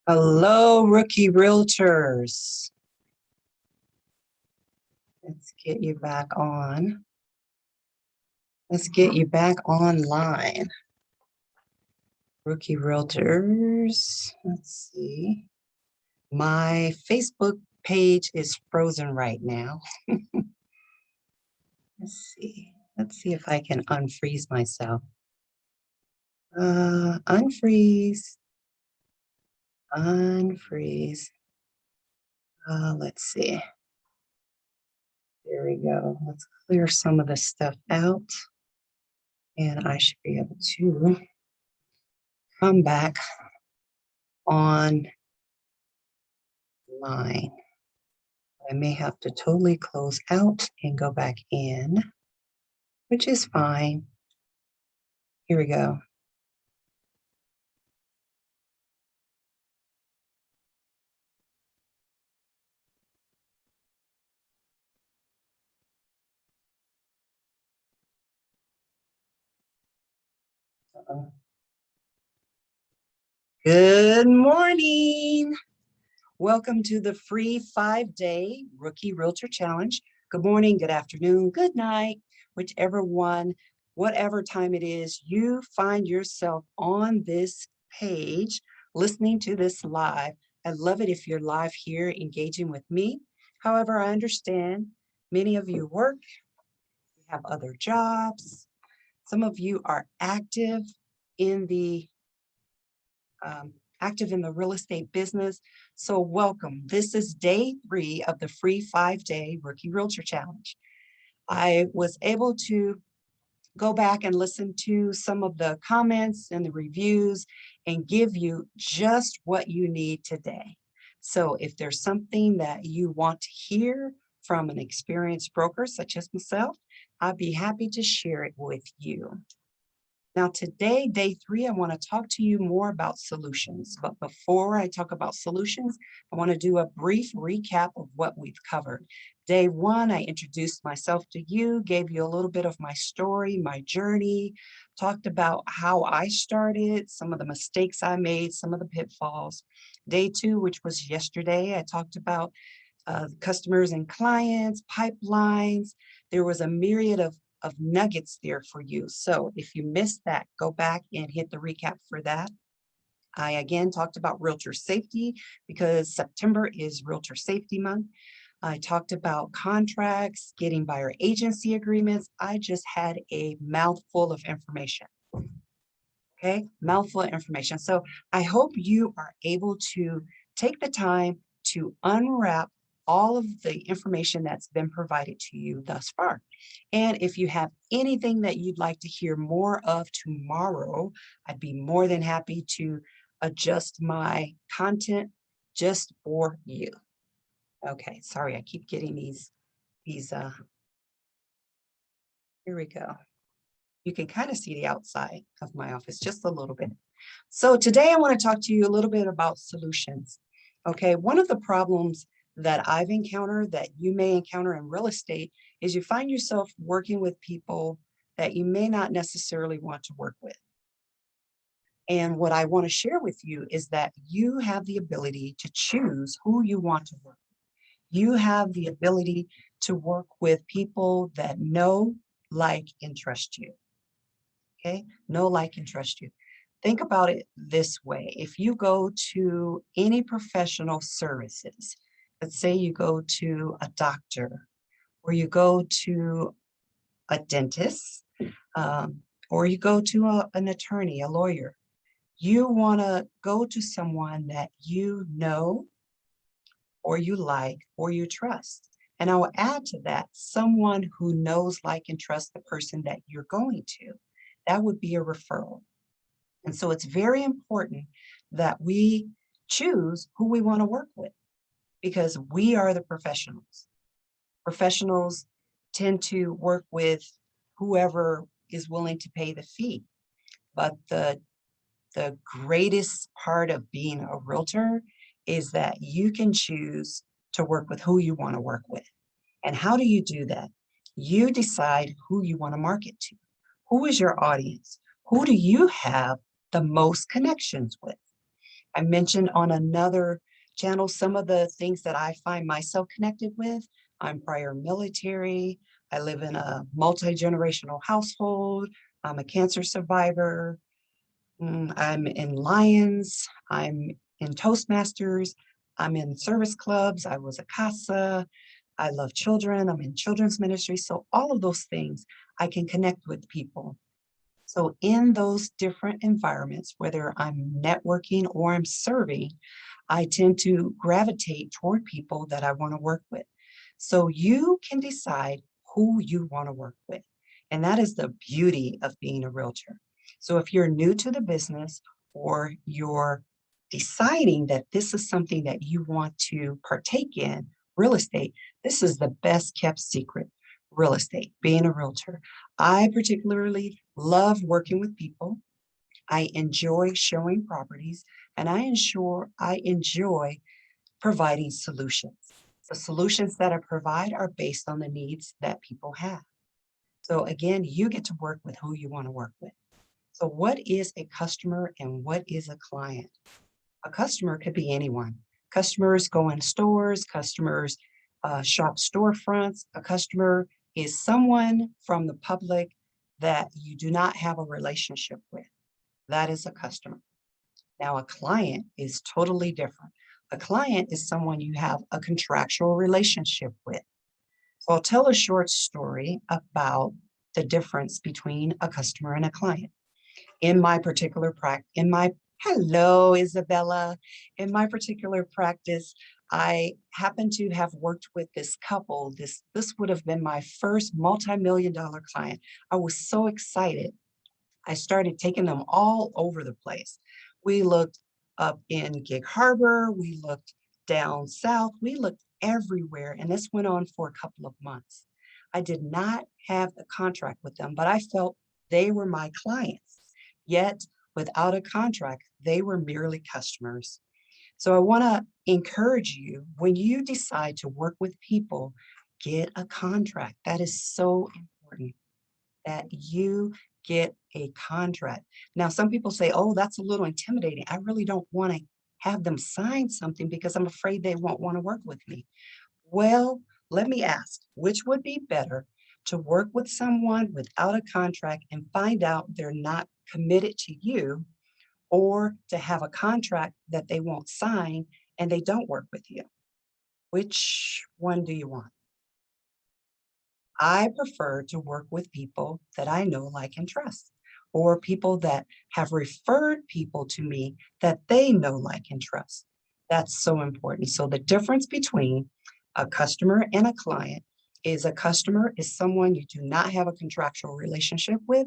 Hello, Rookie Realtors. Let's get you back on. Let's get you back online. Rookie Realtors. Let's see. My Facebook page is frozen right now. Let's see. Let's see if I can unfreeze myself. Unfreeze. Unfreeze. Let's see. There we go. Let's clear some of this stuff out. And I should be able to come back online. I may have to totally close out and go back in, which is fine. Here we go. Good morning. Welcome to the free 5-day Rookie Realtor Challenge. Good morning, good afternoon, good night, whichever one, whatever time it is, you find yourself on this page, listening to this live. I love it if you're live here engaging with me. However, I understand many of you work, you have other jobs. Some of you are active in the real estate business. So welcome. This is day 3 of the free 5-day Rookie Realtor Challenge. I was able to go back and listen to some of the comments and the reviews and give you just what you need today. So if there's something that you want to hear from an experienced broker such as myself, I'd be happy to share it with you. Now today, day 3, I want to talk to you more about solutions. But before I talk about solutions, I want to do a brief recap of what we've covered. Day 1, I introduced myself to you, gave you a little bit of my story, my journey, talked about how I started, some of the mistakes I made, some of the pitfalls. Day 2, which was yesterday, I talked about customers and clients, pipelines. There was a myriad of nuggets there for you. So if you missed that, go back and hit the recap for that. I again talked about realtor safety because September is Realtor Safety Month. I talked about contracts, getting buyer agency agreements. I just had a mouthful of information. Okay, mouthful of information. So I hope you are able to take the time to unwrap all of the information that's been provided to you thus far. And if you have anything that you'd like to hear more of tomorrow, I'd be more than happy to adjust my content just for you. Okay, sorry, I keep getting these, here we go. You can kind of see the outside of my office just a little bit. So today I want to talk to you a little bit about solutions. Okay, one of the problems that I've encountered, that you may encounter in real estate, is you find yourself working with people that you may not necessarily want to work with. And what I want to share with you is that you have the ability to choose who you want to work with. You have the ability to work with people that know, like, and trust you. Okay, know, like, and trust you. Think about it this way. If you go to any professional services, let's say you go to a doctor, or you go to a dentist, or you go to an attorney, a lawyer, you want to go to someone that you know, or you like, or you trust. And I will add to that, someone who knows, like, and trusts the person that you're going to. That would be a referral. And so it's very important that we choose who we want to work with, because we are the professionals. Professionals tend to work with whoever is willing to pay the fee. But the greatest part of being a realtor is that you can choose to work with who you want to work with. And how do you do that? You decide who you want to market to. Who is your audience? Who do you have the most connections with? I mentioned on another channel some of the things that I find myself connected with. I'm prior military. I live in a multi-generational household. I'm a cancer survivor. I'm in Lions. I'm in Toastmasters. I'm in service clubs. I was a CASA. I love children. I'm in children's ministry. So all of those things, I can connect with people. So in those different environments, whether I'm networking or I'm serving, I tend to gravitate toward people that I want to work with. So you can decide who you want to work with. And that is the beauty of being a realtor. So if you're new to the business or you're deciding that this is something that you want to partake in, real estate, this is the best kept secret, real estate, being a realtor. I particularly love working with people. I enjoy showing properties, and I enjoy providing solutions. The solutions that I provide are based on the needs that people have. So again, you get to work with who you want to work with. So what is a customer and what is a client? A customer could be anyone. Customers go in stores, customers shop storefronts. A customer is someone from the public that you do not have a relationship with. That is a customer. Now, a client is totally different. A client is someone you have a contractual relationship with. So I'll tell a short story about the difference between a customer and a client. In my particular practice, hello, Isabella. In my particular practice, I happen to have worked with this couple. This would have been my first multi-million-dollar client. I was so excited. I started taking them all over the place. We looked up in Gig Harbor. We looked down south. We looked everywhere. And this went on for a couple of months. I did not have a contract with them, but I felt they were my clients. Yet, without a contract, they were merely customers. So I want to encourage you, when you decide to work with people, get a contract. That is so important, that you get a contract. Now, some people say, oh, that's a little intimidating. I really don't want to have them sign something because I'm afraid they won't want to work with me. Well, let me ask, which would be better, to work with someone without a contract and find out they're not committed to you, or to have a contract that they won't sign and they don't work with you? Which one do you want? I prefer to work with people that I know, like, and trust, or people that have referred people to me that they know, like, and trust. That's so important. So the difference between a customer and a client is a customer is someone you do not have a contractual relationship with,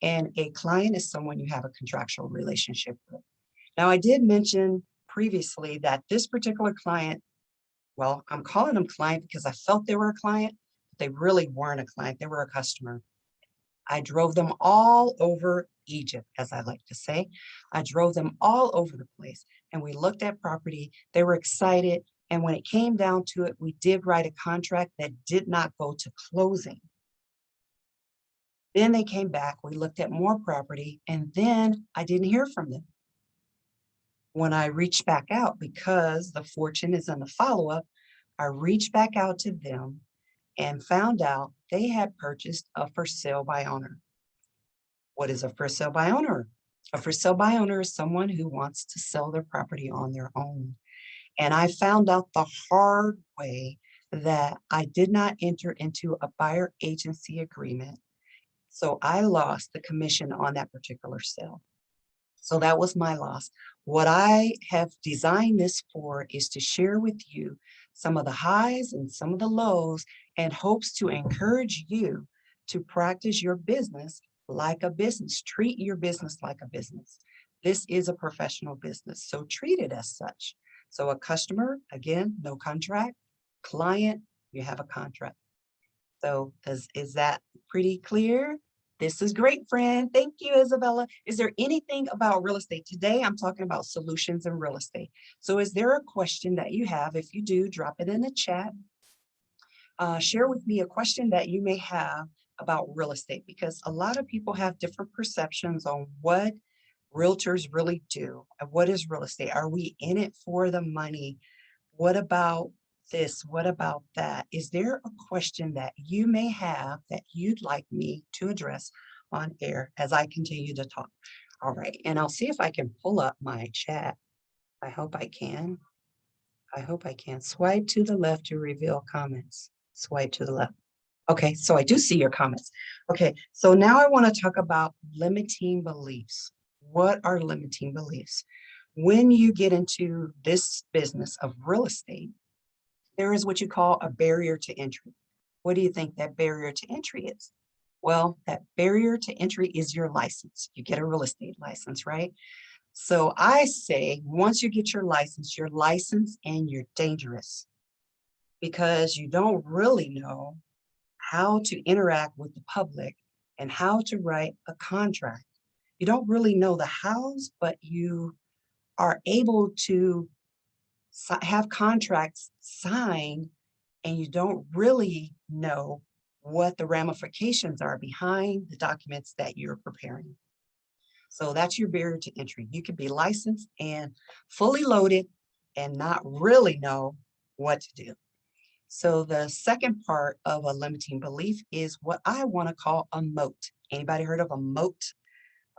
and a client is someone you have a contractual relationship with. Now, I did mention previously that this particular client, well, I'm calling them client because I felt they were a client, but they really weren't a client. They were a customer. I drove them all over Egypt, as I like to say. I drove them all over the place, and we looked at property. They were excited. And when it came down to it, we did write a contract that did not go to closing. Then they came back, we looked at more property, and then I didn't hear from them. When I reached back out, because the fortune is in the follow-up, I reached back out to them and found out they had purchased a for sale by owner. What is a for sale by owner? A for sale by owner is someone who wants to sell their property on their own. And I found out the hard way that I did not enter into a buyer agency agreement. So I lost the commission on that particular sale. So that was my loss. What I have designed this for is to share with you some of the highs and some of the lows, and hopes to encourage you to practice your business like a business. Treat your business like a business. This is a professional business, so treat it as such. So a customer, again, no contract. Client, you have a contract. So is that pretty clear? This is great, friend. Thank you, Isabella. Is there anything about real estate? Today, I'm talking about solutions in real estate. So is there a question that you have? If you do, drop it in the chat. Share with me a question that you may have about real estate, because a lot of people have different perceptions on what realtors really do. And what is real estate? Are we in it for the money? What about this? What about that? Is there a question that you may have that you'd like me to address on air as I continue to talk? All right, and I'll see if I can pull up my chat. I hope I can. I hope I can. Swipe to the left to reveal comments. Swipe to the left. Okay, so I do see your comments. Okay, so now I want to talk about limiting beliefs. What are limiting beliefs? When you get into this business of real estate, there is what you call a barrier to entry. What do you think that barrier to entry is? Well, that barrier to entry is your license. You get a real estate license, right? So I say, once you get your license, and you're dangerous because you don't really know how to interact with the public and how to write a contract. You don't really know the hows, but you are able to have contracts signed, and you don't really know what the ramifications are behind the documents that you're preparing. So that's your barrier to entry. You could be licensed and fully loaded and not really know what to do. So the second part of a limiting belief is what I want to call a moat. Anybody heard of a moat?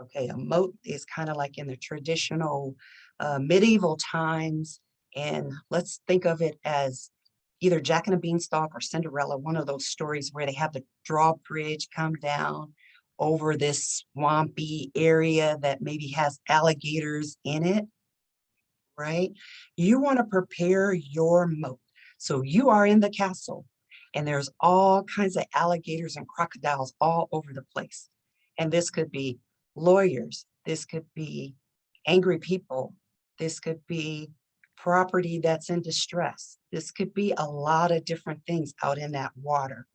Okay, a moat is kind of like in the traditional medieval times. And let's think of it as either Jack and a Beanstalk or Cinderella, one of those stories where they have the drawbridge come down over this swampy area that maybe has alligators in it, right? You want to prepare your moat. So you are in the castle and there's all kinds of alligators and crocodiles all over the place. And this could be lawyers, this could be angry people, this could be property that's in distress. This could be a lot of different things out in that water.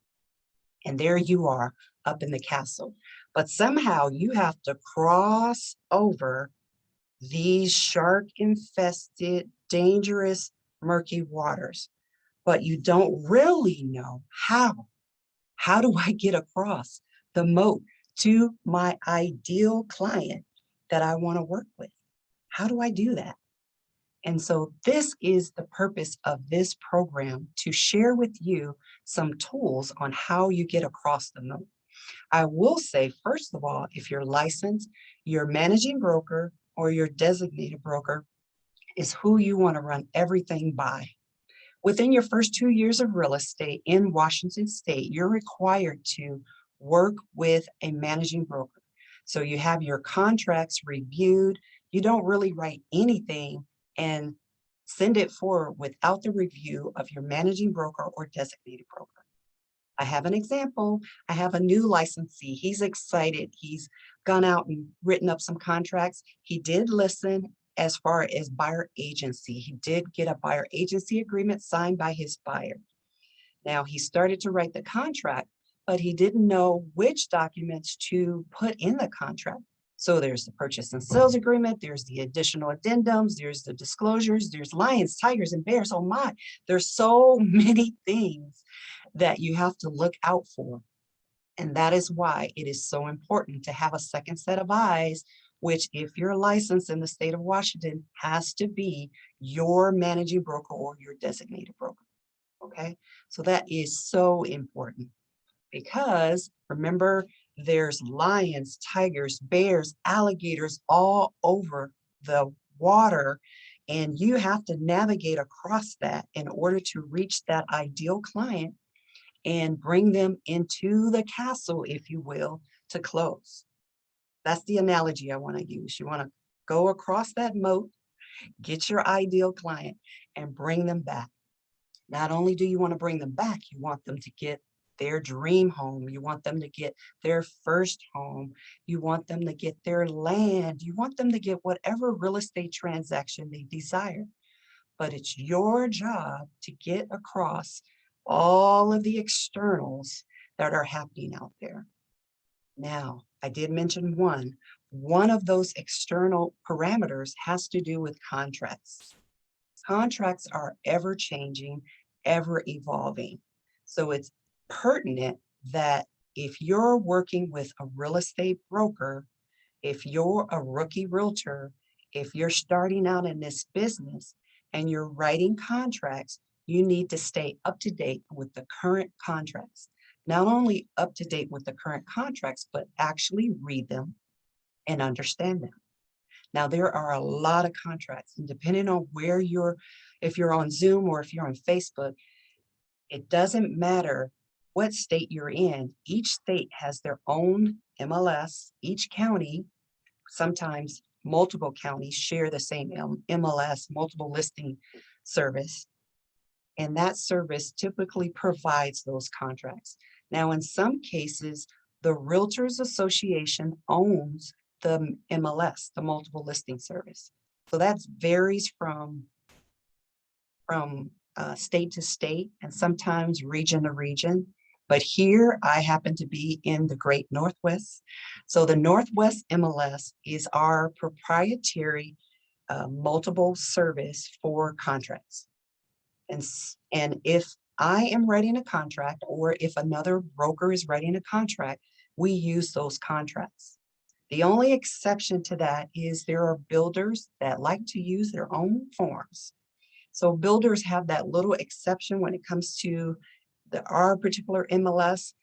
And there you are up in the castle. But somehow you have to cross over these shark-infested, dangerous, murky waters. But you don't really know how. How do I get across the moat to my ideal client that I want to work with? How do I do that? And so this is the purpose of this program, to share with you some tools on how you get across the moat. I will say, first of all, if you're licensed, your managing broker or your designated broker is who you want to run everything by. Within your first 2 years of real estate in Washington State, you're required to work with a managing broker. So you have your contracts reviewed. You don't really write anything and send it forward without the review of your managing broker or designated broker. I have an example. I have a new licensee. He's excited. He's gone out and written up some contracts. He did listen as far as buyer agency. He did get a buyer agency agreement signed by his buyer. Now he started to write the contract, but he didn't know which documents to put in the contract. So there's the purchase and sales agreement, there's the additional addendums, there's the disclosures, there's lions, tigers, and bears. Oh my, there's so many things that you have to look out for. And that is why it is so important to have a second set of eyes, which, if you're licensed in the state of Washington, has to be your managing broker or your designated broker. Okay, so that is so important, because remember, there's lions, tigers, bears, alligators all over the water, and you have to navigate across that in order to reach that ideal client and bring them into the castle, if you will, to close. That's the analogy I want to use. You want to go across that moat, get your ideal client, and bring them back. Not only do you want to bring them back, you want them to get their dream home. You want them to get their first home. You want them to get their land. You want them to get whatever real estate transaction they desire. But it's your job to get across all of the externals that are happening out there. Now, I did mention one of those external parameters has to do with contracts. Contracts are ever changing, ever evolving. So it's pertinent that if you're working with a real estate broker, If you're a rookie realtor, if you're starting out in this business and you're writing contracts, you need to stay up to date with the current contracts. Not only up to date with the current contracts, but actually read them and understand them. Now, there are a lot of contracts, and depending on where if you're on Zoom or if you're on Facebook, it doesn't matter what state you're in. Each state has their own MLS. Each county, sometimes multiple counties, share the same MLS, multiple listing service. And that service typically provides those contracts. Now, in some cases, the Realtors Association owns the MLS, the multiple listing service. So that varies from state to state and sometimes region to region. But here I happen to be in the Great Northwest. So the Northwest MLS is our proprietary multiple service for contracts. And if I am writing a contract or if another broker is writing a contract, we use those contracts. The only exception to that is there are builders that like to use their own forms. So builders have that little exception when it comes to our particular MLS.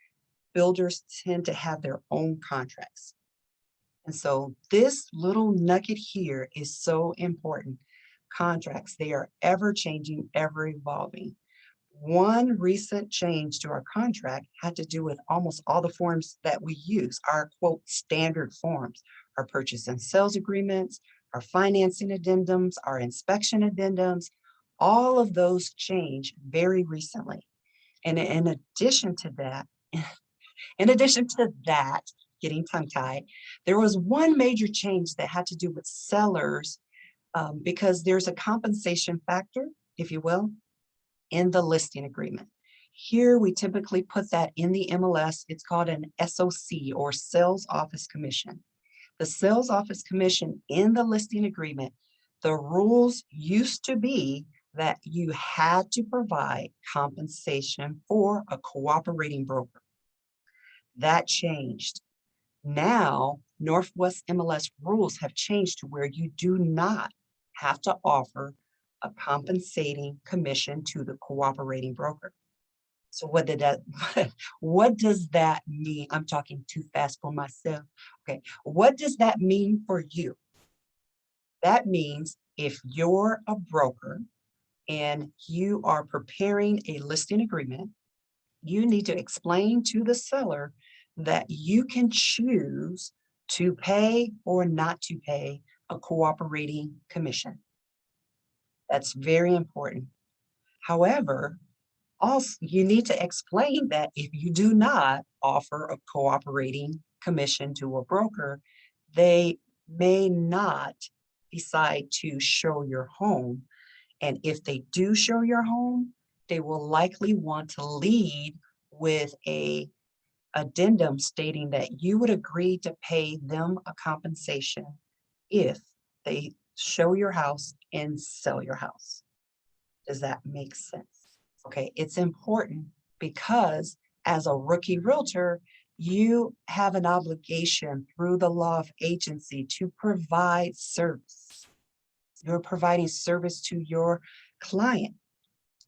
Builders tend to have their own contracts. And so this little nugget here is so important. Contracts, they are ever changing, ever evolving. One recent change to our contract had to do with almost all the forms that we use, our quote standard forms, our purchase and sales agreements, our financing addendums, our inspection addendums. All of those changed very recently. And in addition to that, getting tongue-tied, there was one major change that had to do with sellers because there's a compensation factor, if you will, in the listing agreement. Here, we typically put that in the MLS. It's called an SOC or Sales Office Commission. The Sales Office Commission in the listing agreement, the rules used to be that you had to provide compensation for a cooperating broker. That changed. Now, Northwest MLS rules have changed to where you do not have to offer a compensating commission to the cooperating broker. So what does that mean? I'm talking too fast for myself. Okay, what does that mean for you? That means if you're a broker and you are preparing a listing agreement, you need to explain to the seller that you can choose to pay or not to pay a cooperating commission. That's very important. However, also you need to explain that if you do not offer a cooperating commission to a broker, they may not decide to show your home. And if they do show your home, they will likely want to lead with a addendum stating that you would agree to pay them a compensation if they show your house and sell your house. Does that make sense? Okay, it's important because as a rookie realtor, you have an obligation through the law of agency to provide service. You're providing service to your client,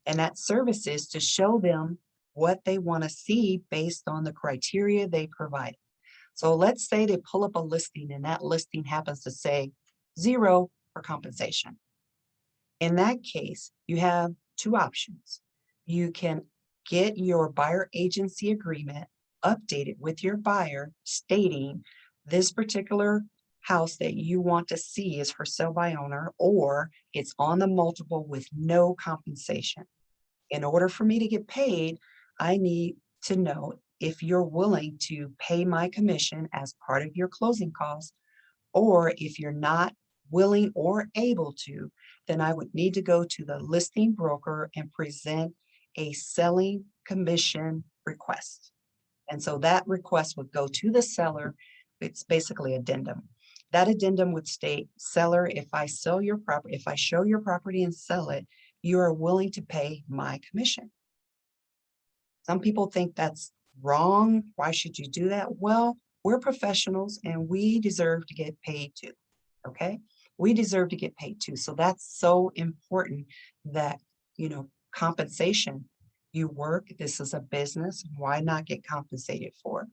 and that service is to show them what they want to see based on the criteria they provide. So let's say they pull up a listing and that listing happens to say 0 for compensation. In that case, you have two options. You can get your buyer agency agreement updated with your buyer stating this particular house that you want to see is for sale by owner, or it's on the multiple with no compensation. In order for me to get paid, I need to know if you're willing to pay my commission as part of your closing costs, or if you're not willing or able to, then I would need to go to the listing broker and present a selling commission request. And so that request would go to the seller. It's basically addendum. That addendum would state, seller, if I sell your property, if I show your property and sell it, you are willing to pay my commission. Some people think that's wrong. Why should you do that? Well, we're professionals and we deserve to get paid too. Okay. We deserve to get paid too. So that's so important that, compensation, you work, this is a business, why not get compensated for it?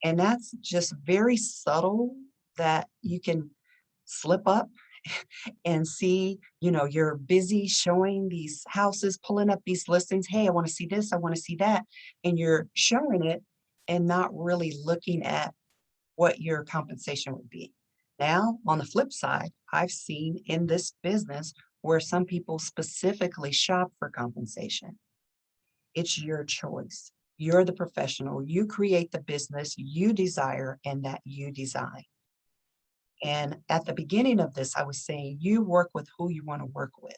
And that's just very subtle that you can slip up and see, you're busy showing these houses, pulling up these listings. Hey, I want to see this, I want to see that. And you're showing it and not really looking at what your compensation would be. Now, on the flip side, I've seen in this business where some people specifically shop for compensation. It's your choice. You're the professional. You create the business you desire and that you design. And at the beginning of this, I was saying you work with who you want to work with.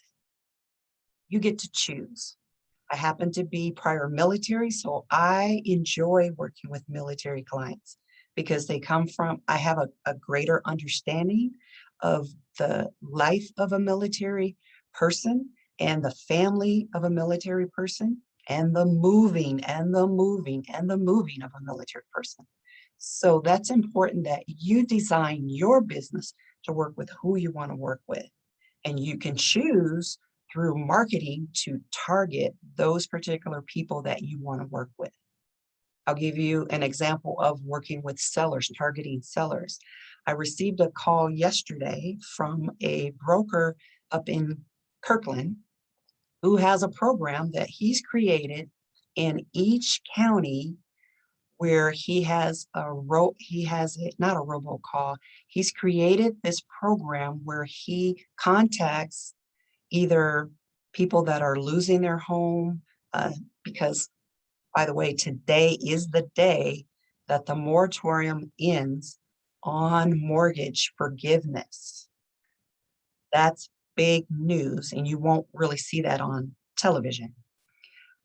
You get to choose. I happen to be prior military, so I enjoy working with military clients because I have a greater understanding of the life of a military person and the family of a military person and the moving and the moving and the moving of a military person. So that's important that you design your business to work with who you want to work with. And you can choose through marketing to target those particular people that you want to work with. I'll give you an example of working with sellers, targeting sellers. I received a call yesterday from a broker up in Kirkland who has a program that he's created in each county where he has not a robocall. He's created this program where he contacts either people that are losing their home, because, by the way, today is the day that the moratorium ends on mortgage forgiveness. That's big news, and you won't really see that on television.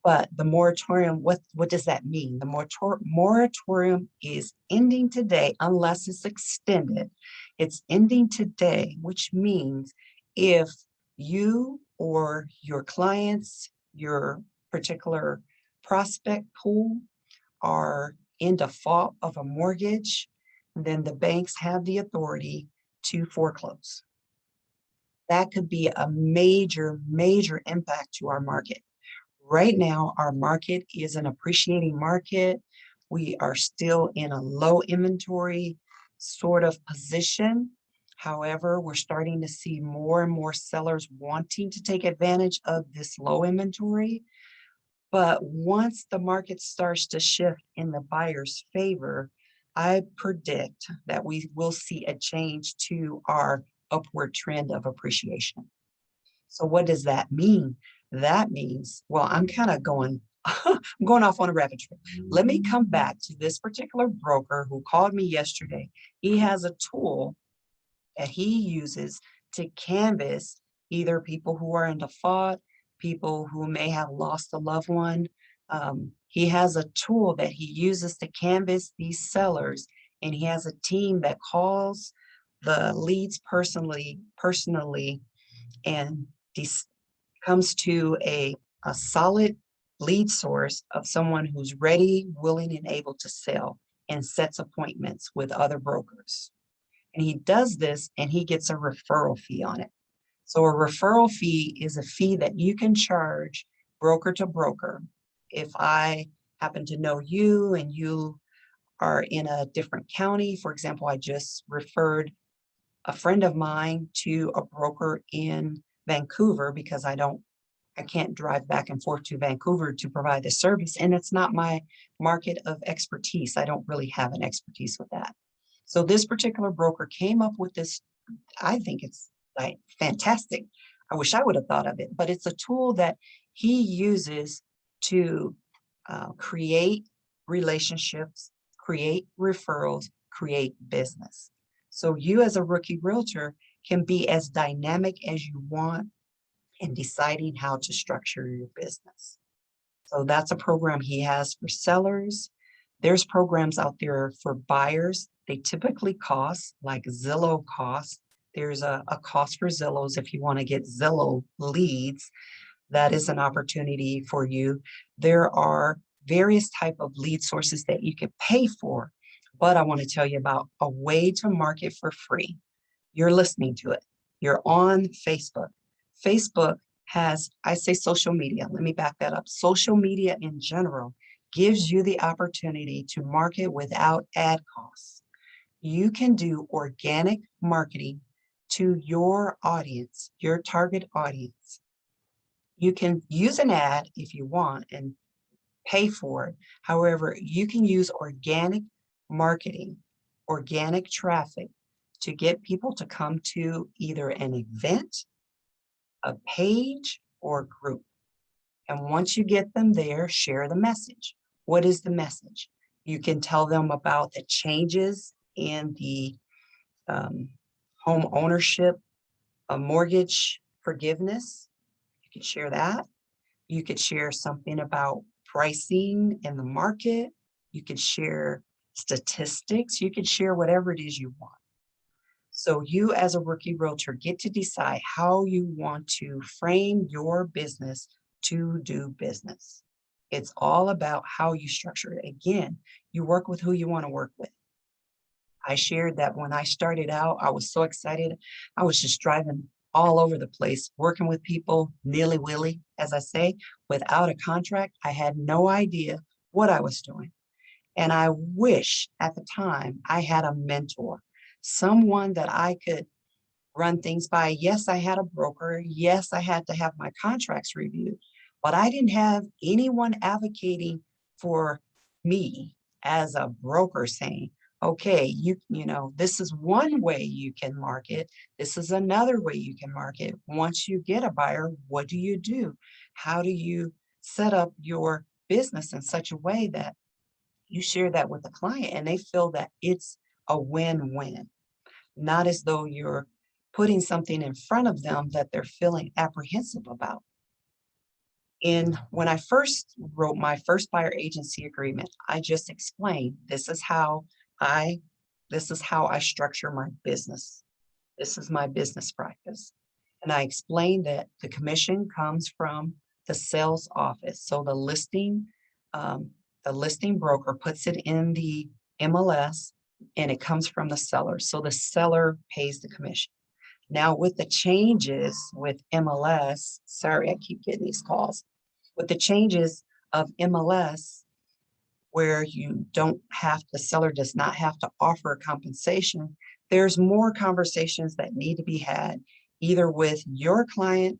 But the moratorium, what does that mean? The moratorium is ending today unless it's extended. It's ending today, which means if you or your clients, your particular prospect pool are in default of a mortgage, then the banks have the authority to foreclose. That could be a major, major impact to our market. Right now, our market is an appreciating market. We are still in a low inventory sort of position. However, we're starting to see more and more sellers wanting to take advantage of this low inventory. But once the market starts to shift in the buyer's favor, I predict that we will see a change to our upward trend of appreciation. So what does that mean? That means, well, I'm kind of going, I'm going off on a rabbit trail. Let me come back to this particular broker who called me yesterday. He has a tool that he uses to canvas either people who are in default, people who may have lost a loved one. He has a tool that he uses to canvas these sellers, and he has a team that calls the leads personally, and comes to a solid lead source of someone who's ready, willing, and able to sell, and sets appointments with other brokers. And he does this and he gets a referral fee on it. So a referral fee is a fee that you can charge broker to broker. If I happen to know you and you are in a different county, for example, I just referred a friend of mine to a broker in Vancouver because I can't drive back and forth to Vancouver to provide the service, and it's not my market of expertise. I don't really have an expertise with that. So this particular broker came up with this. I think it's like fantastic. I wish I would have thought of it, but it's a tool that he uses to create relationships, create referrals, create business. So you as a rookie realtor can be as dynamic as you want in deciding how to structure your business. So that's a program he has for sellers. There's programs out there for buyers. They typically cost, like Zillow costs. There's a cost for Zillows if you want to get Zillow leads. That is an opportunity for you. There are various type of lead sources that you can pay for. But I want to tell you about a way to market for free. You're listening to it. You're on Facebook. Facebook has, I say social media. Let me back that up. Social media in general gives you the opportunity to market without ad costs. You can do organic marketing to your audience, your target audience. You can use an ad if you want and pay for it. However, you can use organic marketing, organic traffic to get people to come to either an event, a page, or group. And once you get them there, share the message. What is the message? You can tell them about the changes in the home ownership, mortgage forgiveness. You can share that. You could share something about pricing in the market. You could share statistics. You could share whatever it is you want. So you as a rookie realtor get to decide how you want to frame your business to do business. It's all about how you structure it. Again, you work with who you want to work with. I shared that when I started out, I was so excited. I was just driving all over the place, working with people nilly-willy, as I say, without a contract. I had no idea what I was doing. And I wish at the time I had a mentor, someone that I could run things by. Yes, I had a broker. Yes, I had to have my contracts reviewed, but I didn't have anyone advocating for me as a broker saying, okay, this is one way you can market. This is another way you can market. Once you get a buyer, what do you do? How do you set up your business in such a way that you share that with the client and they feel that it's a win-win, not as though you're putting something in front of them that they're feeling apprehensive about. When I first wrote my first buyer agency agreement, I just explained I this is how I structure my business. This is my business practice. And I explained that the commission comes from the sales office. So the listing broker puts it in the MLS and it comes from the seller. So the seller pays the commission. Now with the changes with MLS, sorry, I keep getting these calls. With the changes of MLS, where the seller does not have to offer a compensation, there's more conversations that need to be had either with your client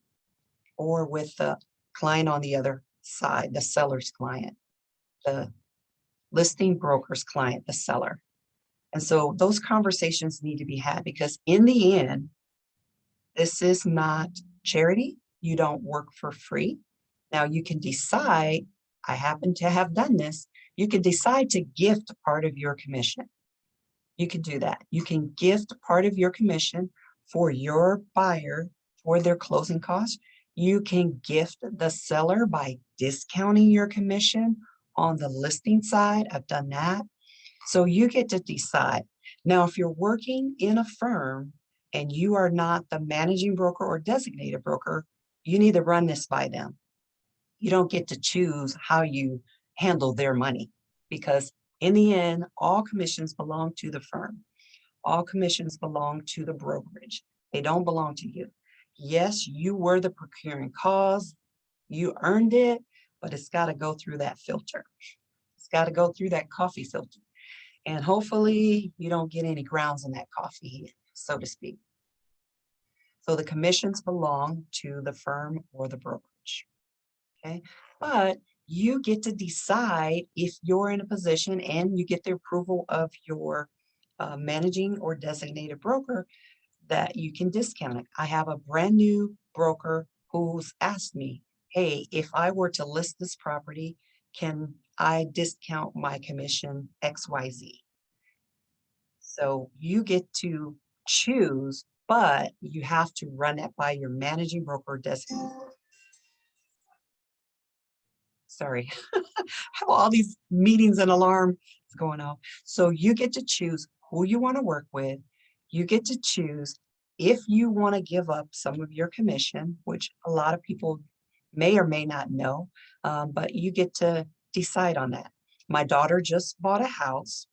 or with the client on the other side, the seller's client, the listing broker's client, the seller. And so those conversations need to be had because in the end, this is not charity. You don't work for free. Now you can decide, I happen to have done this, you can decide to gift part of your commission. You can do that. You can gift part of your commission for your buyer for their closing costs. You can gift the seller by discounting your commission on the listing side. I've done that. So you get to decide. Now, if you're working in a firm and you are not the managing broker or designated broker, you need to run this by them. You don't get to choose how you handle their money because in the end, all commissions belong to the firm. All commissions belong to the brokerage. They don't belong to you. Yes, you were the procuring cause. You earned it, but it's got to go through that filter. It's got to go through that coffee filter. And hopefully you don't get any grounds in that coffee, so to speak. So the commissions belong to the firm or the brokerage. Okay, but you get to decide if you're in a position and you get the approval of your managing or designated broker that you can discount it. I have a brand new broker who's asked me, hey, if I were to list this property, can I discount my commission XYZ? So you get to choose, but you have to run that by your managing broker designated. Sorry, I have all these meetings and alarms going off. So you get to choose who you want to work with. You get to choose if you want to give up some of your commission, which a lot of people may or may not know, but you get to decide on that. My daughter just bought a house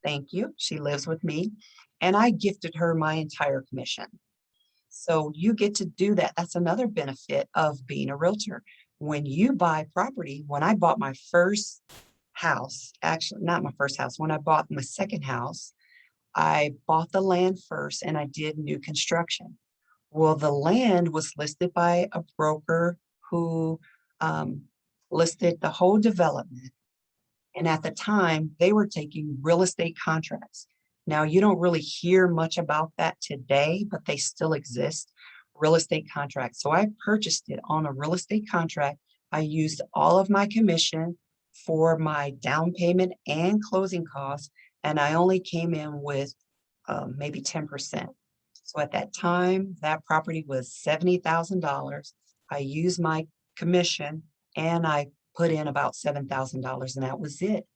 Thank you. She lives with me, and I gifted her my entire commission. So you get to do that. That's another benefit of being a realtor. When you buy property, when I bought my first house, actually not my first house, when I bought my second house, I bought the land first and I did new construction. Well, the land was listed by a broker who um, listed the whole development. And at the time, they were taking real estate contracts. Now, you don't really hear much about that today, but they still exist, real estate contracts. So I purchased it on a real estate contract. I used all of my commission for my down payment and closing costs, and I only came in with maybe 10%. So at that time, that property was $70,000. I used my commission and I put in about $7,000 and that was it.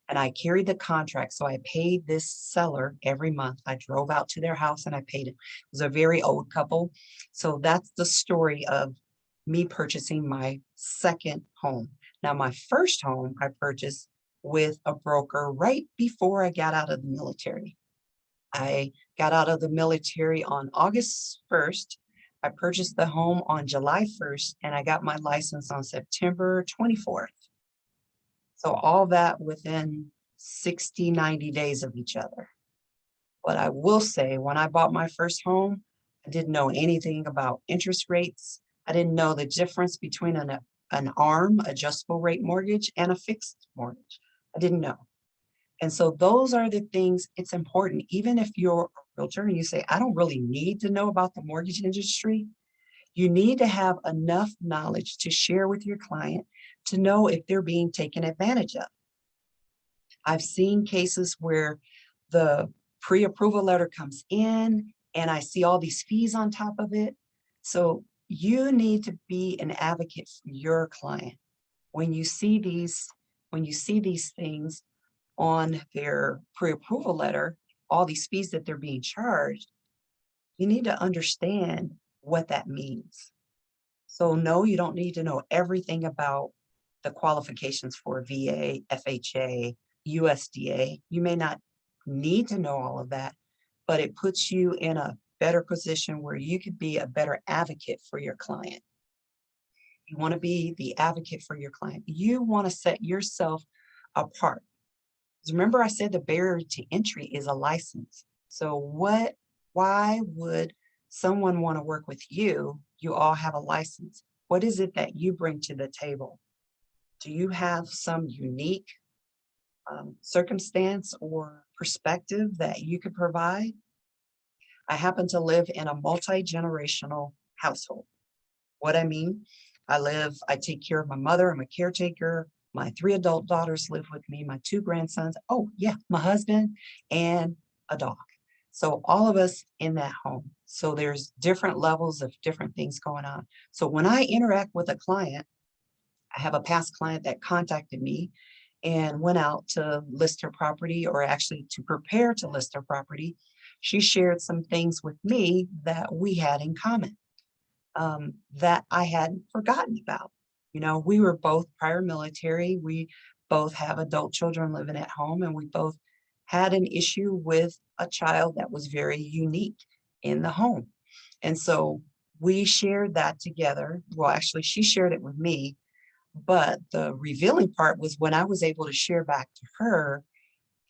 And I carried the contract. So I paid this seller every month. I drove out to their house and I paid it. It was a very old couple. So that's the story of me purchasing my second home. Now, my first home I purchased with a broker right before I got out of the military. I got out of the military on August 1st. I purchased the home on July 1st, and I got my license on September 24th. So all that within 60, 90 days of each other. But I will say, when I bought my first home, I didn't know anything about interest rates. I didn't know the difference between an ARM, adjustable rate mortgage, and a fixed mortgage. I didn't know. And so those are the things it's important, even if you're a realtor and you say, I don't really need to know about the mortgage industry. You need to have enough knowledge to share with your client to know if they're being taken advantage of. I've seen cases where the pre-approval letter comes in and I see all these fees on top of it. So you need to be an advocate for your client. When you see these things on their pre-approval letter, all these fees that they're being charged, you need to understand what that means. So no, you don't need to know everything about the qualifications for VA, FHA, USDA. You may not need to know all of that, but it puts you in a better position where you could be a better advocate for your client. You want to be the advocate for your client. You want to set yourself apart. Remember, I said the barrier to entry is a license. So why would someone want to work with you? You all have a license. What is it that you bring to the table? Do you have some unique circumstance or perspective that you could provide? I happen to live in a multi-generational household. What I mean, I take care of my mother, I'm a caretaker. My 3 adult daughters live with me, my 2 grandsons. Oh yeah, my husband and a dog. So all of us in that home. So there's different levels of different things going on. So when I interact with a client, I have a past client that contacted me and went out to list her property, or actually to prepare to list her property. She shared some things with me that we had in common, that I hadn't forgotten about. You know, we were both prior military. We both have adult children living at home, and we both had an issue with a child that was very unique in the home. And so we shared that together. Well, actually, she shared it with me, but the revealing part was when I was able to share back to her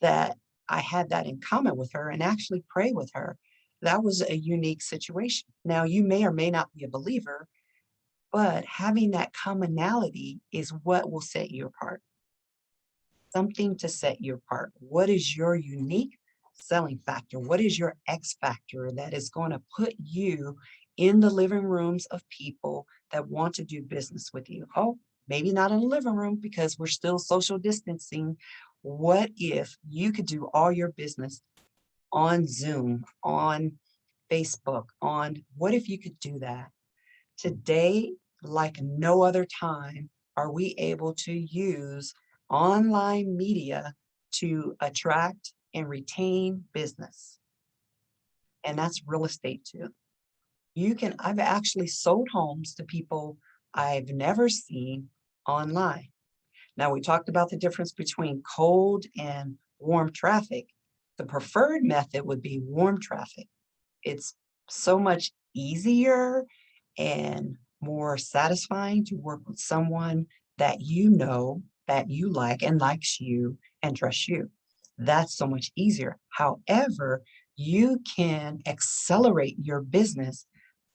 that I had that in common with her and actually pray with her. That was a unique situation. Now, you may or may not be a believer, but having that commonality is what will set you apart. Something to set you apart. What is your unique selling factor? What is your X factor that is going to put you in the living rooms of people that want to do business with you? Oh, maybe not in the living room because we're still social distancing. What if you could do all your business on Zoom, on Facebook, what if you could do that? Today, like no other time, are we able to use online media to attract and retain business? And that's real estate too. I've actually sold homes to people I've never seen online. Now, we talked about the difference between cold and warm traffic. The preferred method would be warm traffic. It's so much easier and more satisfying to work with someone that you know, that you like and likes you and trusts you. That's so much easier. However, you can accelerate your business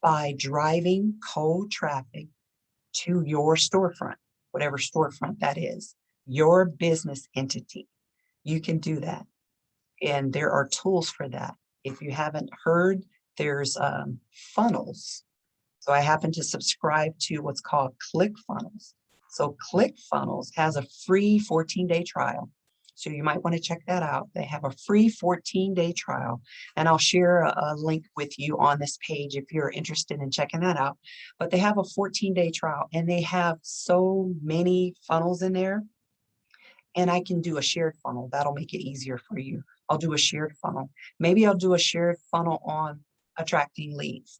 by driving cold traffic to your storefront, whatever storefront that is, your business entity. You can do that. And there are tools for that. If you haven't heard, there's funnels. So I happen to subscribe to what's called ClickFunnels. So ClickFunnels has a free 14-day trial. So you might want to check that out. They have a free 14-day trial, and I'll share a link with you on this page if you're interested in checking that out. But they have a 14-day trial, and they have so many funnels in there. And I can do a shared funnel. That'll make it easier for you. I'll do a shared funnel. Maybe I'll do a shared funnel on attracting leads.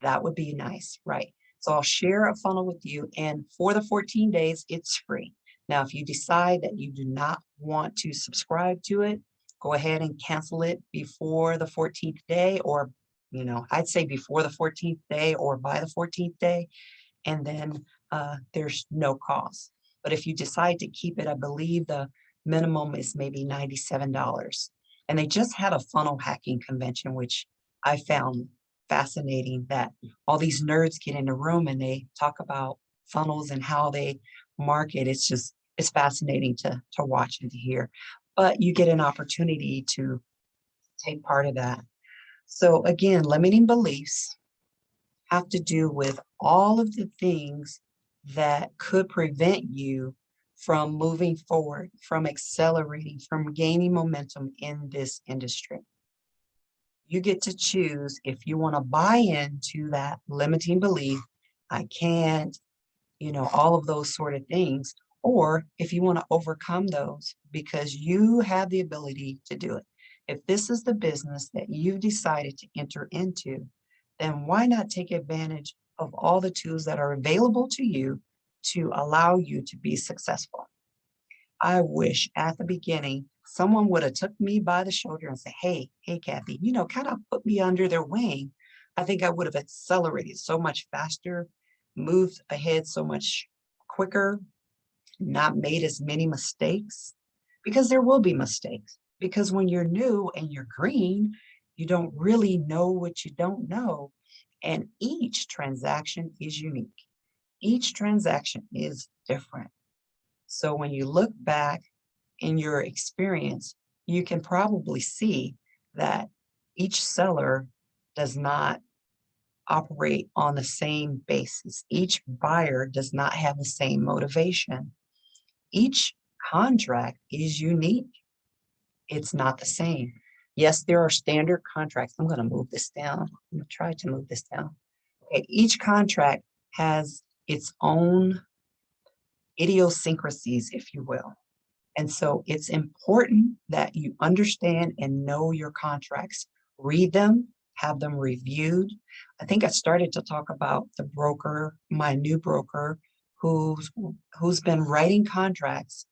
That would be nice, right? So I'll share a funnel with you, and for the 14 days, it's free. Now, if you decide that you do not want to subscribe to it, go ahead and cancel it before the 14th day, or, I'd say before the 14th day or by the 14th day, and then there's no cost. But if you decide to keep it, I believe the minimum is maybe $97. And they just had a funnel hacking convention, which I found fascinating, that all these nerds get in a room and they talk about funnels and how they market. It's fascinating to watch and to hear. But you get an opportunity to take part of that. So again, limiting beliefs have to do with all of the things that could prevent you from moving forward, from accelerating, from gaining momentum in this industry. You get to choose if you want to buy into that limiting belief, I can't, all of those sort of things, or if you want to overcome those because you have the ability to do it. If this is the business that you've decided to enter into, then why not take advantage of all the tools that are available to you to allow you to be successful? I wish at the beginning someone would have took me by the shoulder and said, hey, Kathy, kind of put me under their wing. I think I would have accelerated so much faster, moved ahead so much quicker, not made as many mistakes, because there will be mistakes. Because when you're new and you're green, you don't really know what you don't know. And each transaction is unique. Each transaction is different. So when you look back in your experience, you can probably see that each seller does not operate on the same basis. Each buyer does not have the same motivation. Each contract is unique. It's not the same. Yes, there are standard contracts. I'm going to move this down. I'm going to try to move this down. Okay, each contract has its own idiosyncrasies, if you will. And so it's important that you understand and know your contracts, read them, have them reviewed. I think I started to talk about the broker, my new broker, who's been writing contracts,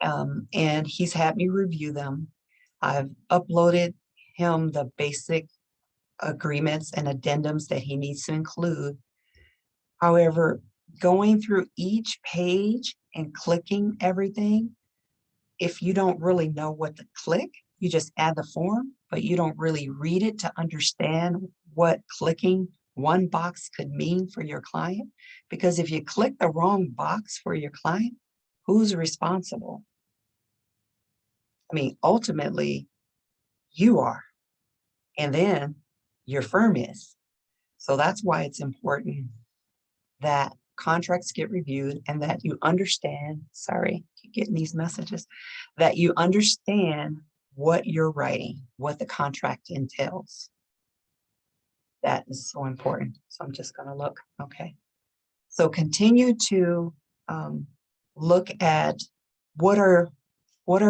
and he's had me review them. I've uploaded him the basic agreements and addendums that he needs to include. However, going through each page and clicking everything, if you don't really know what to click, you just add the form, but you don't really read it to understand what clicking one box could mean for your client. Because if you click the wrong box for your client, who's responsible? I mean, ultimately, you are, and then your firm is. So that's why it's important that contracts get reviewed and that you understand, sorry, keep getting these messages, that you understand what you're writing, what the contract entails. That is so important. So I'm just going to look. Okay. So continue to look at what are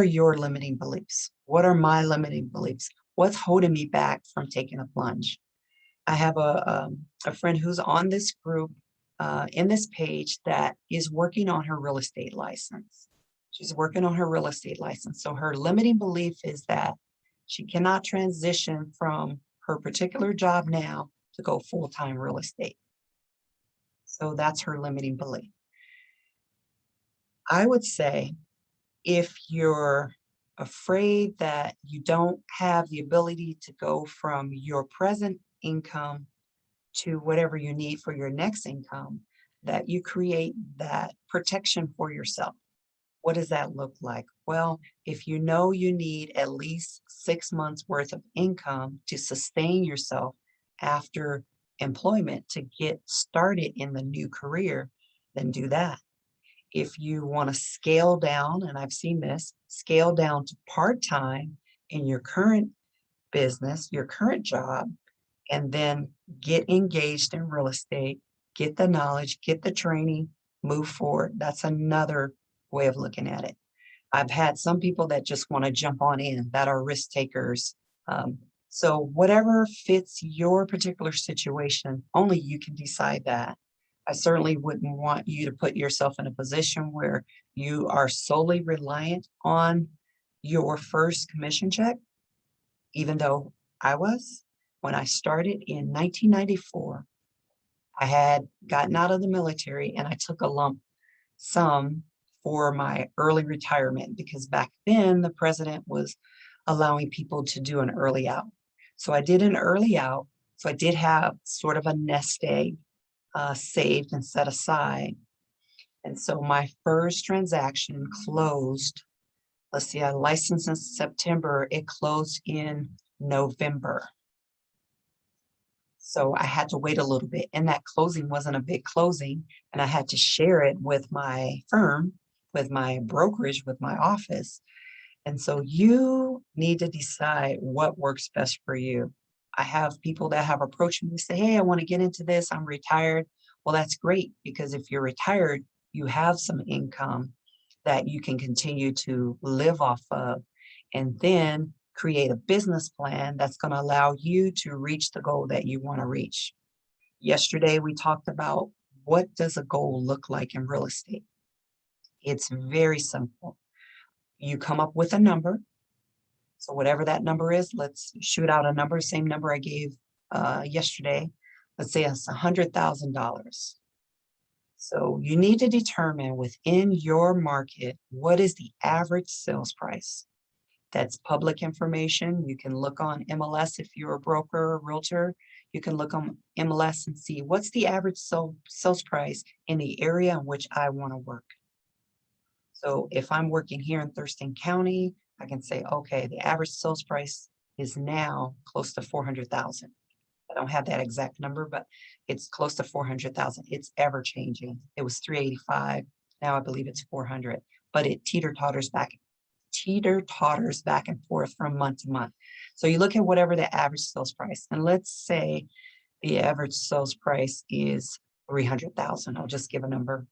your limiting beliefs? What are my limiting beliefs? What's holding me back from taking a plunge? I have a friend who's on this group, in this page, that is working on her real estate license. She's working on her real estate license. So her limiting belief is that she cannot transition from her particular job now to go full-time real estate. So that's her limiting belief. I would say if you're afraid that you don't have the ability to go from your present income to whatever you need for your next income, that you create that protection for yourself. What does that look like? Well, if you know you need at least 6 months worth of income to sustain yourself after employment to get started in the new career, then do that. If you want to scale down, and I've seen this, scale down to part-time in your current business, your current job, and then get engaged in real estate, get the knowledge, get the training, move forward. That's another way of looking at it. I've had some people that just want to jump on in, that are risk takers. So whatever fits your particular situation, only you can decide that. I certainly wouldn't want you to put yourself in a position where you are solely reliant on your first commission check, even though I was. When I started in 1994, I had gotten out of the military and I took a lump sum for my early retirement because back then the president was allowing people to do an early out. So I did an early out. So I did have sort of a nest egg saved and set aside. And so my first transaction closed. Let's see, I licensed in September. It closed in November. So I had to wait a little bit. And that closing wasn't a big closing. And I had to share it with my firm, with my brokerage, with my office. And so you need to decide what works best for you. I have people that have approached me and say, hey, I want to get into this. I'm retired. Well, that's great because if you're retired, you have some income that you can continue to live off of. And then create a business plan that's going to allow you to reach the goal that you want to reach. Yesterday, we talked about what does a goal look like in real estate? It's very simple. You come up with a number. So whatever that number is, let's shoot out a number, same number I gave yesterday. Let's say it's $100,000. So you need to determine within your market, what is the average sales price? That's public information. You can look on MLS if you're a broker or realtor. You can look on MLS and see what's the average sales price in the area in which I want to work. So if I'm working here in Thurston County, I can say, okay, the average sales price is now close to 400,000. I don't have that exact number, but it's close to 400,000. It's ever changing. It was 385. Now I believe it's 400, but it teeter-totters back and forth from month to month. So you look at whatever the average sales price, and let's say the average sales price is 300,000. I'll just give a number.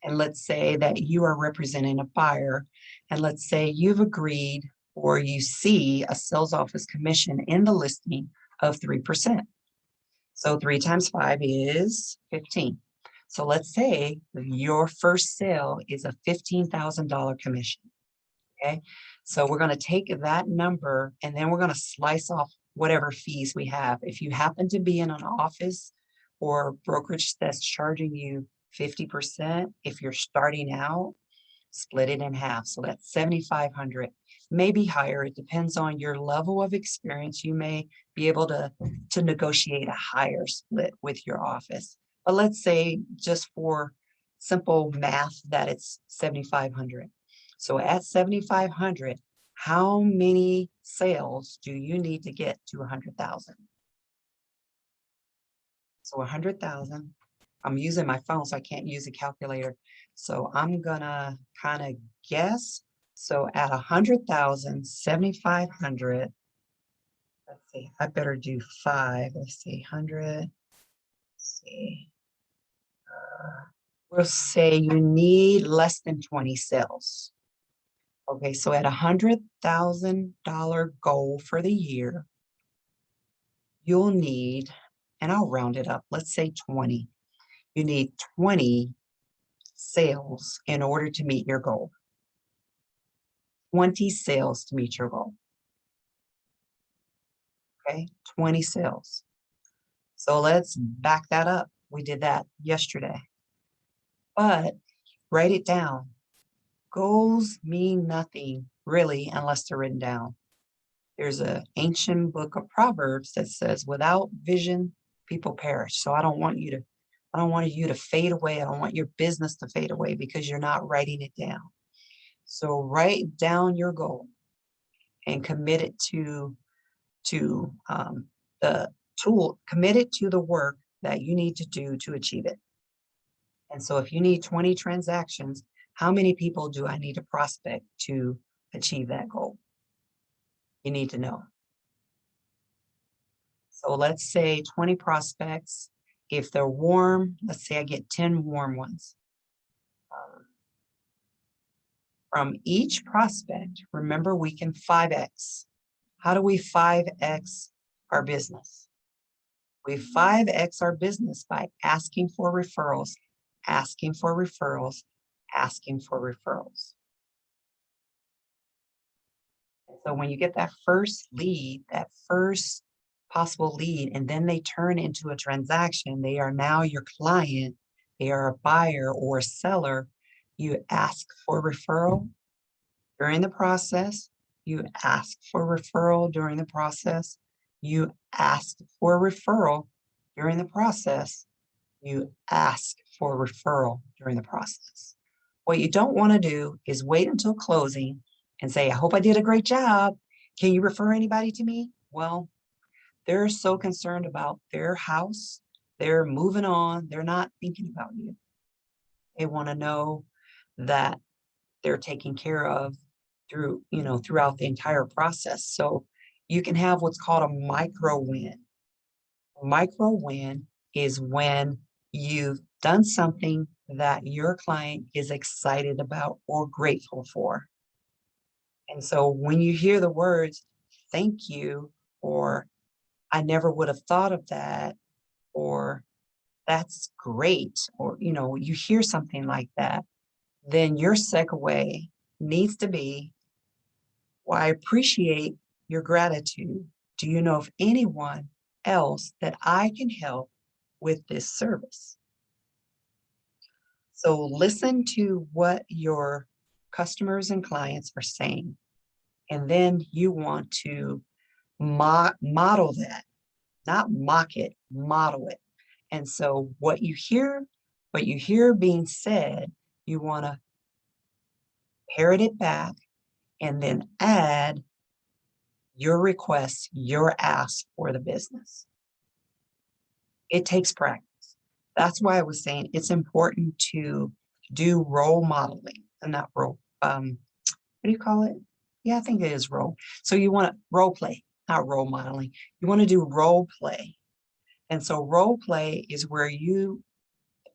And let's say that you are representing a buyer, and let's say you've agreed or you see a sales office commission in the listing of 3%. So 3 times 5 is 15. So let's say your first sale is a $15,000 commission. Okay, so we're going to take that number and then we're going to slice off whatever fees we have. If you happen to be in an office or brokerage that's charging you 50%, if you're starting out, split it in half. So that's 7,500, maybe higher. It depends on your level of experience. You may be able to negotiate a higher split with your office. But let's say just for simple math that it's 7,500. So at 7,500, how many sales do you need to get to 100,000? So 100,000, I'm using my phone, so I can't use a calculator. So I'm gonna kind of guess. So at 100,000, 7,500, let's see, I better do 5. Let's see, 100, let's see. We'll say you need less than 20 sales. Okay, so at $100,000 goal for the year, you'll need, and I'll round it up, let's say 20. You need 20 sales in order to meet your goal. 20 sales to meet your goal. Okay, 20 sales. So let's back that up. We did that yesterday. But write it down. Goals mean nothing really unless they're written down. There's an ancient book of Proverbs that says, without vision, people perish. So I don't want you to fade away. I don't want your business to fade away because you're not writing it down. So write down your goal and commit it to the tool, commit it to the work that you need to do to achieve it. And so if you need 20 transactions, how many people do I need to prospect to achieve that goal? You need to know. So let's say 20 prospects. If they're warm, let's say I get 10 warm ones. From each prospect, remember we can 5X. How do we 5X our business? We 5X our business by asking for referrals, asking for referrals, asking for referrals. So when you get that first lead, that first possible lead, and then they turn into a transaction, they are now your client, they are a buyer or a seller, you ask for referral during the process, you ask for referral during the process, you ask for referral during the process, you ask for referral during the process. What you don't want to do is wait until closing and say, I hope I did a great job. Can you refer anybody to me? Well, they're so concerned about their house. They're moving on. They're not thinking about you. They want to know that they're taken care of throughout the entire process. So you can have what's called a micro win. A micro win is when you've done something that your client is excited about or grateful for. And so when you hear the words, thank you, or I never would have thought of that, or that's great, or, you hear something like that, then your segue needs to be, well, I appreciate your gratitude. Do you know of anyone else that I can help with this service? So listen to what your customers and clients are saying. And then you want to model that, not mock it, model it. And so what you hear being said, you want to parrot it back and then add your request, your ask for the business. It takes practice. That's why I was saying it's important to do role modeling and not role, what do you call it? Yeah, I think it is role. So you want to role play, not role modeling. You want to do role play. And so role play is where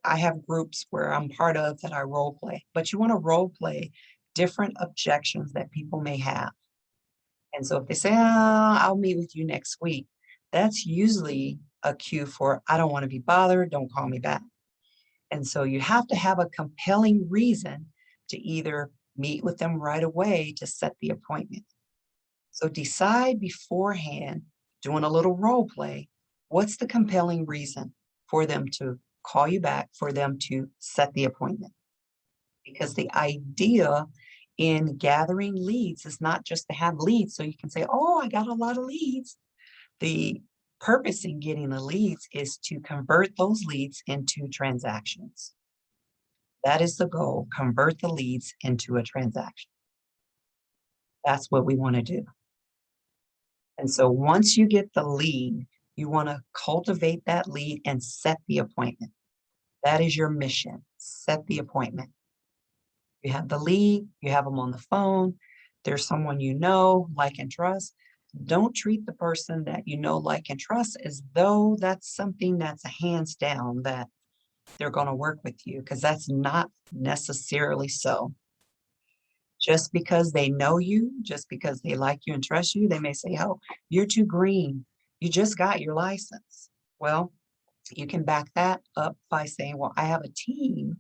I have groups where I'm part of that I role play, but you want to role play different objections that people may have. And so if they say, I'll meet with you next week, that's usually a cue for, I don't want to be bothered, don't call me back. And so you have to have a compelling reason to either meet with them right away to set the appointment. So decide beforehand, doing a little role play, what's the compelling reason for them to call you back, for them to set the appointment? Because the idea in gathering leads is not just to have leads so you can say, oh, I got a lot of leads. The purpose in getting the leads is to convert those leads into transactions. That is the goal, convert the leads into a transaction. That's what we want to do. And so once you get the lead, you want to cultivate that lead and set the appointment. That is your mission, set the appointment. You have the lead, you have them on the phone, there's someone you know, like, and trust. Don't treat the person that you know, like, and trust as though that's something that's a hands down that they're going to work with you, because that's not necessarily so. Just because they know you, just because they like you and trust you, they may say, oh, you're too green. You just got your license. Well, you can back that up by saying, well, I have a team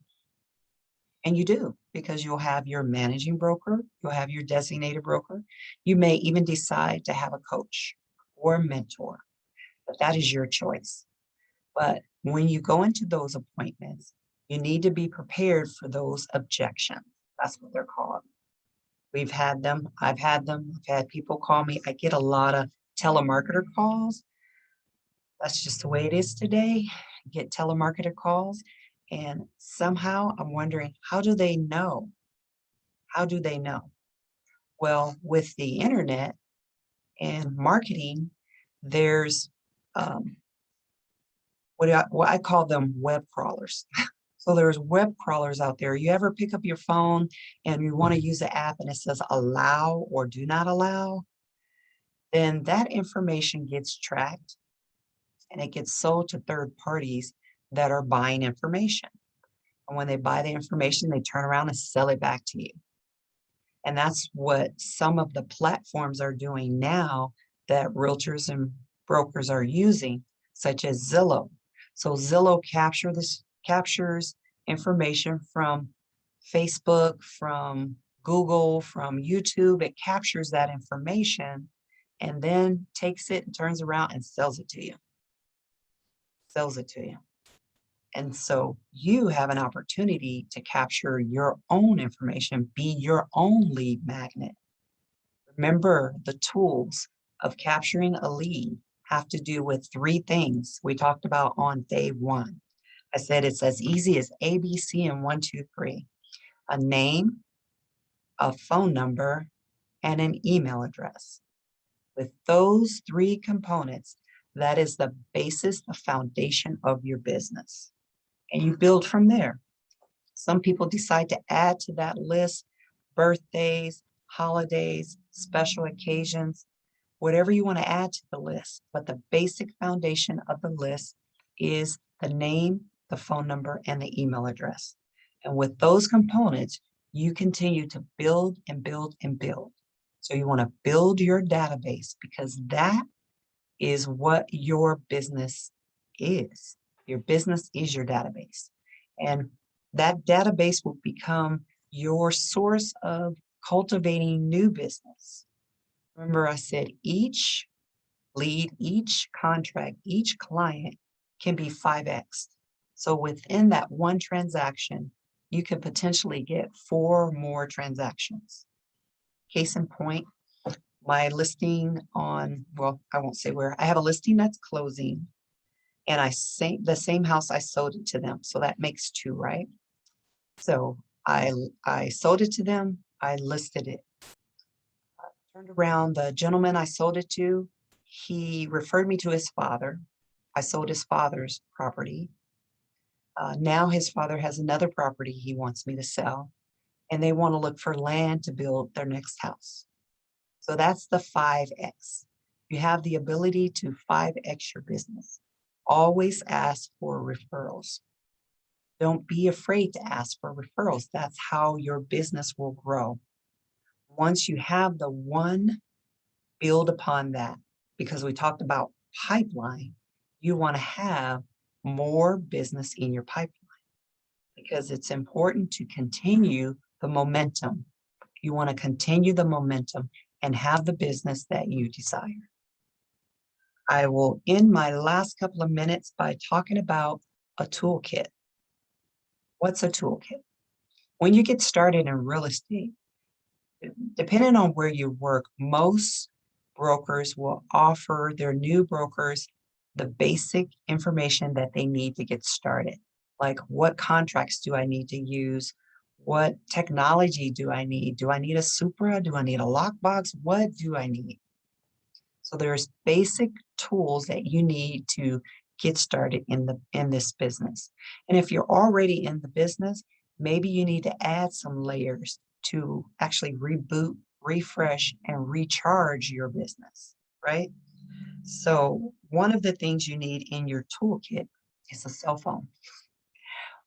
And you do, because you'll have your managing broker, you'll have your designated broker. You may even decide to have a coach or a mentor, but that is your choice. But when you go into those appointments, you need to be prepared for those objections. That's what they're called. We've had them. I've had them. I've had people call me. I get a lot of telemarketer calls. That's just the way it is today. I get telemarketer calls, and somehow I'm wondering, how do they know? How do they know? Well, with the internet and marketing, there's what I call them web crawlers. So there's web crawlers out there. You ever pick up your phone and you want to use the app and it says allow or do not allow? Then that information gets tracked and it gets sold to third parties that are buying information. And when they buy the information, they turn around and sell it back to you. And that's what some of the platforms are doing now that realtors and brokers are using, such as Zillow. So Zillow captures information from Facebook, from Google, from YouTube. It captures that information and then takes it and turns around and sells it to you. Sells it to you. And so you have an opportunity to capture your own information, be your own lead magnet. Remember, the tools of capturing a lead have to do with three things we talked about on day one. I said it's as easy as ABC and 1, 2, 3. A name, a phone number, and an email address. With those three components, that is the basis, the foundation of your business. And you build from there. Some people decide to add to that list birthdays, holidays, special occasions, whatever you want to add to the list. But the basic foundation of the list is the name, the phone number, and the email address. And with those components, you continue to build and build and build. So you want to build your database because that is what your business is. Your business is your database. And that database will become your source of cultivating new business. Remember, I said each lead, each contract, each client can be 5x. So within that one transaction, you could potentially get 4 more transactions. Case in point, my listing on, well, I won't say where. I have a listing that's closing, and the same house I sold it to them. So that makes 2, right? So I sold it to them. I listed it. Turned around, the gentleman I sold it to, he referred me to his father. I sold his father's property. Now his father has another property he wants me to sell, and they want to look for land to build their next house. So that's the 5x. You have the ability to 5x your business. Always ask for referrals. Don't be afraid to ask for referrals. That's how your business will grow. Once you have the one, build upon that, because we talked about pipeline. You want to have more business in your pipeline because it's important to continue the momentum. You want to continue the momentum and have the business that you desire. I will end my last couple of minutes by talking about a toolkit. What's a toolkit? When you get started in real estate, depending on where you work, most brokers will offer their new brokers the basic information that they need to get started. Like, what contracts do I need to use? What technology do I need? Do I need a Supra? Do I need a lockbox? What do I need? So there's basic tools that you need to get started in this business. And if you're already in the business, maybe you need to add some layers to actually reboot, refresh, and recharge your business, right? So one of the things you need in your toolkit is a cell phone.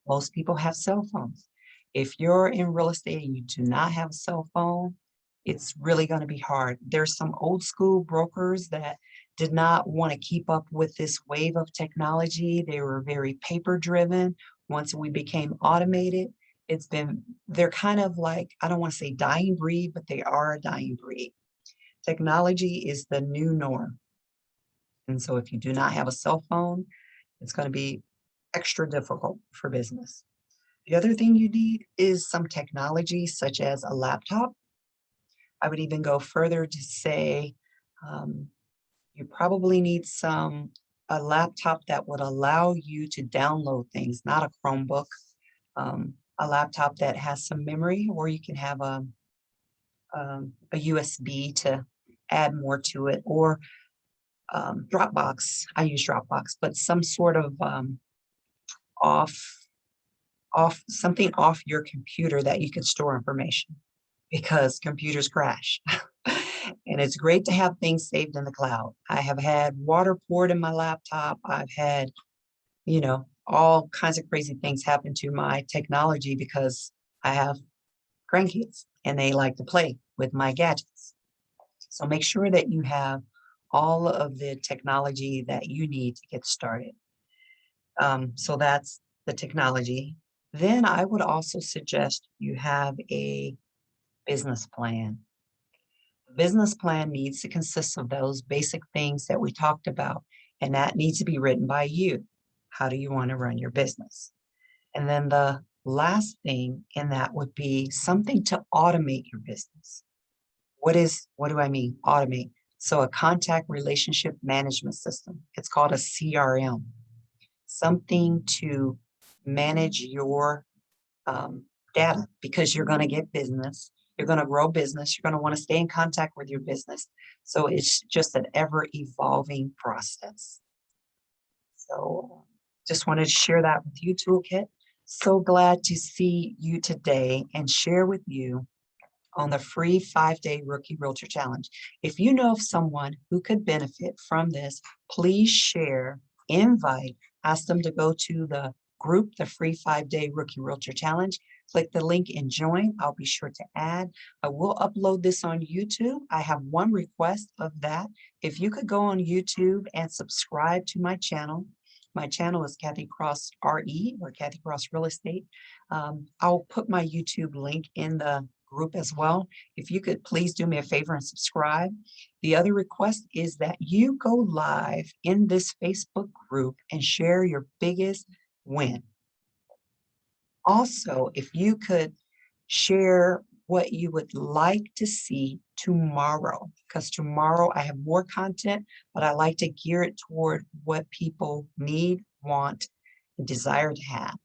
Most people have cell phones. If you're in real estate and you do not have a cell phone, it's really going to be hard. There's some old school brokers that did not want to keep up with this wave of technology. They were very paper driven. Once we became automated, they're kind of like, I don't want to say dying breed, but they are a dying breed. Technology is the new norm. And so if you do not have a cell phone, it's going to be extra difficult for business. The other thing you need is some technology, such as a laptop. I would even go further to say um, you probably need a laptop that would allow you to download things, not a Chromebook, a laptop that has some memory, or you can have a USB to add more to it, or Dropbox. I use Dropbox, but some sort of off something off your computer that you can store information, because computers crash. And it's great to have things saved in the cloud. I have had water poured in my laptop. I've had, all kinds of crazy things happen to my technology because I have grandkids and they like to play with my gadgets. So make sure that you have all of the technology that you need to get started. So that's the technology. Then I would also suggest you have a business plan. The business plan needs to consist of those basic things that we talked about, and that needs to be written by you. How do you want to run your business? And then the last thing in that would be something to automate your business. What do I mean? Automate. So a contact relationship management system. It's called a CRM. Something to manage your data, because you're going to get business. You're going to grow business. You're going to want to stay in contact with your business. So it's just an ever evolving process. So just wanted to share that with you, Toolkit. So glad to see you today and share with you on the free 5-day Rookie Realtor Challenge. If you know of someone who could benefit from this, please share, invite, ask them to go to the group, the free 5-day Rookie Realtor Challenge. Click the link and join. I'll be sure to add. I will upload this on YouTube. I have one request of that. If you could go on YouTube and subscribe to my channel. My channel is Kathy Cross RE, or Kathy Cross Real Estate. I'll put my YouTube link in the group as well. If you could please do me a favor and subscribe. The other request is that you go live in this Facebook group and share your biggest win. Also, if you could share what you would like to see tomorrow, because tomorrow I have more content, but I like to gear it toward what people need, want, and desire to have.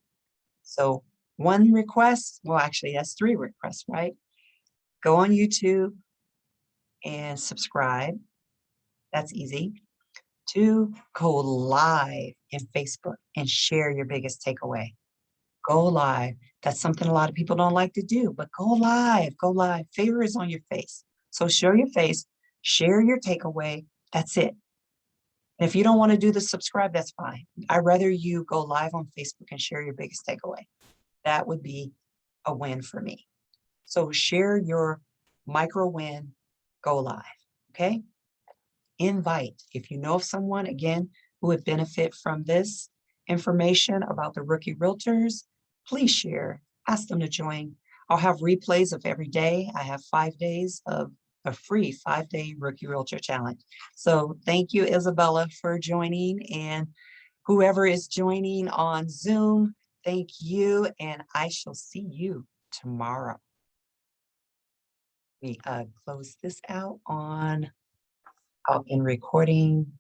So one request, well, actually that's 3 requests, right? Go on YouTube and subscribe. That's easy. 2, go live in Facebook and share your biggest takeaway. Go live. That's something a lot of people don't like to do, but go live, go live. Favor is on your face. So show your face, share your takeaway. That's it. And if you don't want to do the subscribe, that's fine. I'd rather you go live on Facebook and share your biggest takeaway. That would be a win for me. So share your micro win, go live, okay? Invite. If you know of someone, again, who would benefit from this information about the Rookie Realtors, please share, ask them to join. I'll have replays of every day. I have 5 days of a free 5-day Rookie Realtor Challenge. So thank you, Isabella, for joining, and whoever is joining on Zoom, thank you, and I shall see you tomorrow. We close this out in recording